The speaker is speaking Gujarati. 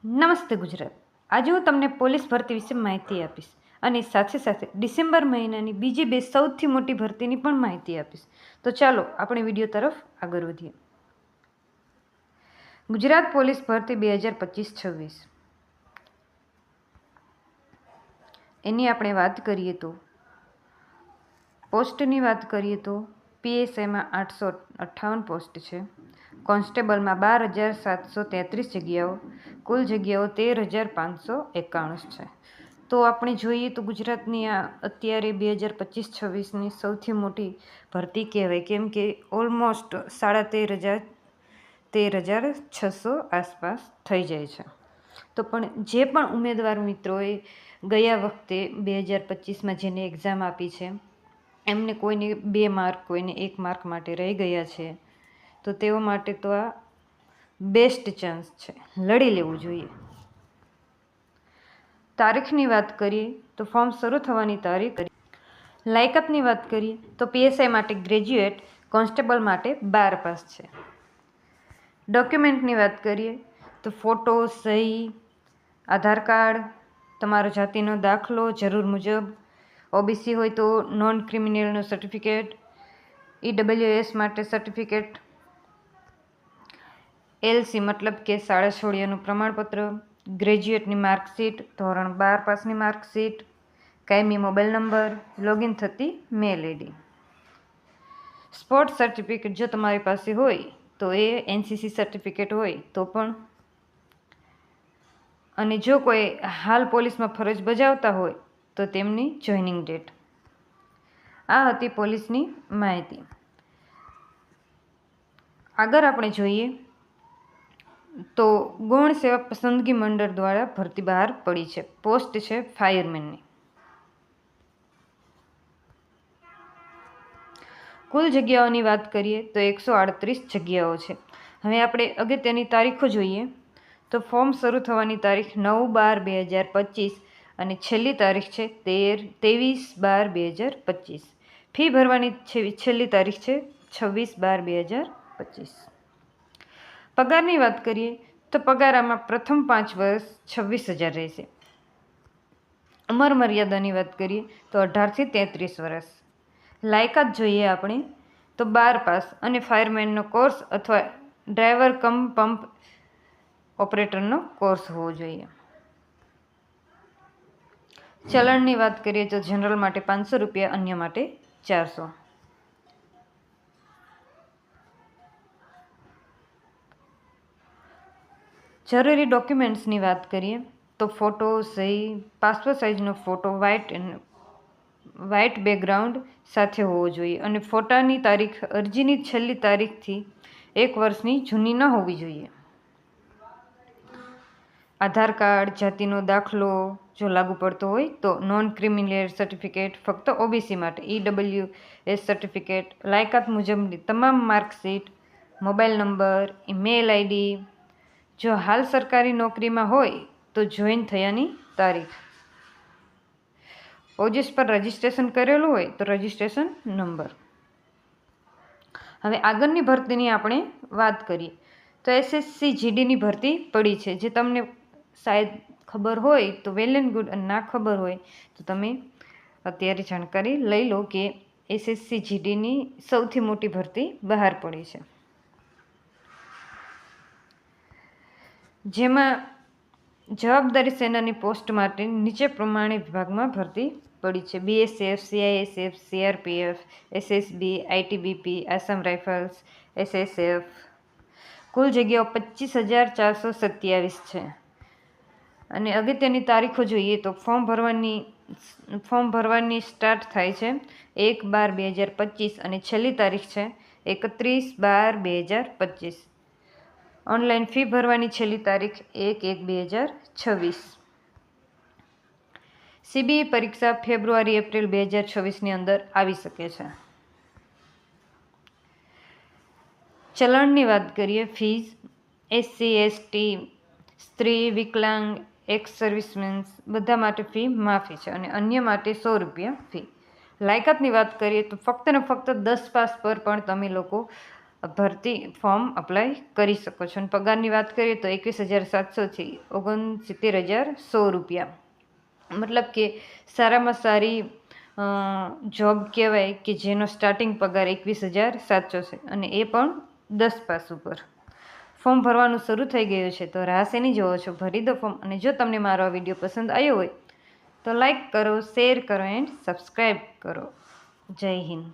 નમસ્તે ગુજરાત. આજે હું તમને પોલીસ ભરતી વિશે માહિતી આપીશ અને સાથે સાથે ડિસેમ્બર મહિનાની બીજી બે સૌથી મોટી ભરતીની પણ માહિતી આપીશ. તો ચાલો આપણે વિડીયો તરફ આગળ વધીએ. ગુજરાત પોલીસ ભરતી 2025-26 એની આપણે વાત કરીએ તો પોસ્ટની વાત કરીએ તો પીએસઆઈમાં 858 પોસ્ટ છે. કોન્સ્ટેબલમાં 12,733 જગ્યાઓ, કુલ જગ્યાઓ 13,591 છે. તો આપણે જોઈએ તો ગુજરાતની આ અત્યારે 2025-26ની સૌથી મોટી ભરતી કહેવાય, કેમ કે ઓલમોસ્ટ 13,600 આસપાસ થઈ જાય છે. તો પણ જે પણ ઉમેદવાર મિત્રોએ ગયા વખતે 2025માં જેને એક્ઝામ આપી છે એમને કોઈને 2 માર્ક કોઈને 1 માર્ક માટે રહી ગયા છે, તો તેઓ માટે તો આ બેસ્ટ ચાન્સ છે, લડી લેવું જોઈએ. તારીખની વાત કરીએ તો ફોર્મ શરૂ થવાની તારીખ. લાયકાતની વાત કરીએ તો પીએસઆઈ માટે ગ્રેજ્યુએટ, કોન્સ્ટેબલ માટે 12 પાસ છે. ડોક્યુમેન્ટની વાત કરીએ તો ફોટો, સહી, આધાર કાર્ડ, તમારો જાતિનો દાખલો જરૂર મુજબ, ઓબીસી હોય તો નોન ક્રિમિનલનું સર્ટિફિકેટ, ઈડબ્લ્યુએસ માટે સર્ટિફિકેટ, એલસી મતલબ કે શાળા છોડ્યાનું પ્રમાણપત્ર, ગ્રેજ્યુએટની માર્કશીટ, ધોરણ 12 પાસની માર્કશીટ, કાયમી મોબાઈલ નંબર, લોગિન થતી મેલ આઈડી. સ્પોર્ટ સર્ટિફિકેટ જો તમારી પાસે હોય તો એ એનસીસી સર્ટિફિકેટ હોય તો પણ, અને જો કોઈ હાલ પોલીસમાં ફરજ બજાવતા હોય તો તેમની જોઈનિંગ ડેટ. આ હતી પોલીસની માહિતી. આગળ આપણે જોઈએ તો ગૌણ સેવા પસંદગી મંડળ દ્વારા ભરતી બહાર પડી છે. પોસ્ટ છે ફાયરમેનની. કુલ જગ્યાઓની વાત કરીએ તો 138 જગ્યાઓ છે. હવે આપણે અગત્યની તારીખો જોઈએ તો ફોર્મ શરૂ થવાની તારીખ 9/12/2025 અને છેલ્લી તારીખ છે 23/12/2025. ફી ભરવાની છેલ્લી તારીખ છે 26/12/2025. પગારની વાત કરીએ તો પગાર આમાં પ્રથમ 5 વર્ષ 26,000 રહેશે. ઉંમર મર્યાદાની વાત કરીએ તો 18 થી 33 વર્ષ. લાયકાત જોઈએ આપણે તો 12 પાસ અને ફાયરમેનનો કોર્સ અથવા ડ્રાઈવર કમ પંપ ઓપરેટરનો કોર્સ હોવો જોઈએ. ચલણની વાત કરીએ તો જનરલ માટે 500 રૂપિયા, અન્ય માટે 400. જરૂરી ડોક્યુમેન્ટ્સની વાત કરીએ તો ફોટો, સહી, પાસપોર્ટ સાઇઝનો ફોટો વ્હાઇટ બેકગ્રાઉન્ડ સાથે હોવો જોઈએ અને ફોટાની તારીખ અરજીની છેલ્લી તારીખથી 1 વર્ષની જૂની ન હોવી જોઈએ. આધાર કાર્ડ, જાતિનો દાખલો જો લાગુ પડતો હોય તો નોન ક્રિમિનલ સર્ટિફિકેટ ફક્ત ઓબીસી માટે, ઈડબ્લ્યુએસ સર્ટિફિકેટ, લાયકાત મુજબની તમામ marksheet, mobile number, email ID. જો હાલ સરકારી નોકરીમાં હોય તો જોઈન થયાની તારીખ. ઓજસ પર રજિસ્ટ્રેશન કરેલું હોય તો રજિસ્ટ્રેશન નંબર. હવે આગળની ભરતીની આપણે વાત કરીએ તો એસએસસી જીડીની ભરતી પડી છે. જે તમને શાયદ ખબર હોય તો વેલ એન્ડ ગુડ, અને ના ખબર હોય તો તમે અત્યારે જાણકારી લઈ લો કે એસએસસી જીડીની સૌથી મોટી ભરતી બહાર પડી છે, જેમાં જવાબદારી સેનાની પોસ્ટ માટે નીચે પ્રમાણે વિભાગમાં ભરતી પડી છે: BSF, CISF, CRPF, SSB, ITBP, Assam rifles, SSF. કુલ જગ્યાઓ 25,427 છે. અને અગત્યની તારીખો જોઈએ તો ફોર્મ ભરવાની સ્ટાર્ટ થાય છે 1/12/2025 અને છેલ્લી તારીખ છે 31/12/2025. ઓનલાઈન ફી ભરવાની છેલ્લી તારીખ 1/1/2026. સીબીઈ પરીક્ષા ફેબ્રુઆરી-એપ્રિલ 2026ની અંદર આવી શકે છે. ચલણની વાત કરીએ, ફીઝ એસસી, એસટી, સ્ત્રી, વિકલાંગ, એક્સ સર્વિસમેન્સ બધા માટે ફી માફી છે અને અન્ય માટે 100 રૂપિયા ફી. લાયકાતની વાત કરીએ તો ફક્ત ને ફક્ત 10 પાસ પર પણ તમે લોકો ભરતી ફોર્મ અપ્લાય કરી શકો છો. અને પગારની વાત કરીએ તો 21,700થી 69,100 રૂપિયા. મતલબ કે સારામાં સારી જોબ કહેવાય કે જેનો સ્ટાર્ટિંગ પગાર 21,700 છે અને એ પણ 10 પાસ ઉપર. ફોર્મ ભરવાનું શરૂ થઈ ગયું છે તો રાહ શેની જોવો છો? ભરી દો ફોર્મ. અને જો તમને મારો આ વિડીયો પસંદ આવ્યો હોય તો લાઈક કરો, શેર કરો એન્ડ સબસ્ક્રાઈબ કરો. જય હિન્દ.